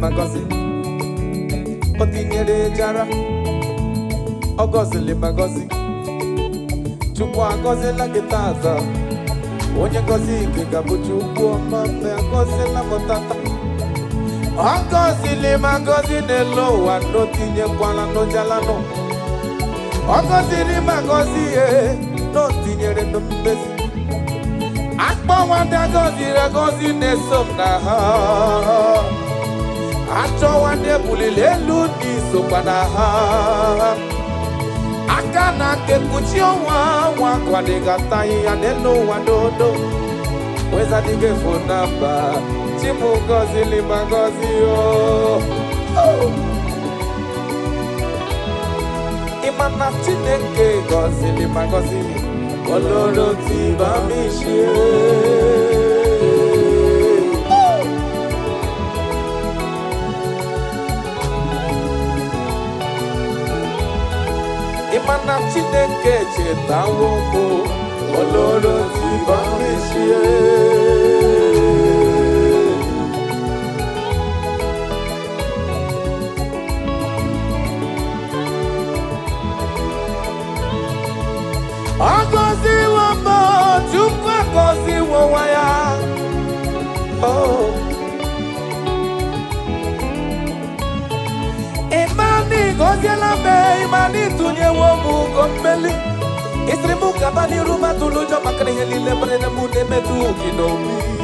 Magozi Otinyere jara Ogozili magozi Chukwa gozi la gitaza Onye gozi kikabu chukwu Mame gozi la motata Ogozili magozi Nelo wa no tinye kwala no jalano Ogozili magozi No tinyere no mbezi Akpa wanda gozi Regozi nesom na ha Acho wande bulilelu ni sopana ha Akana ke kuchio wa kwa de gatai adeno wadodo Weza dige fonamba Chimu gozi lima gozi oh Imana chineke gozi lima gozi Oloro tiba mishe Imana chineke cheta woko Oloro tiba mishie Agozi wamba Chukwa gozi wawaya Oh Imani gozi lambe Imani tunye womu gombeli Isrimu kabani ruma tulujo Makani helile brene mune metu kinomi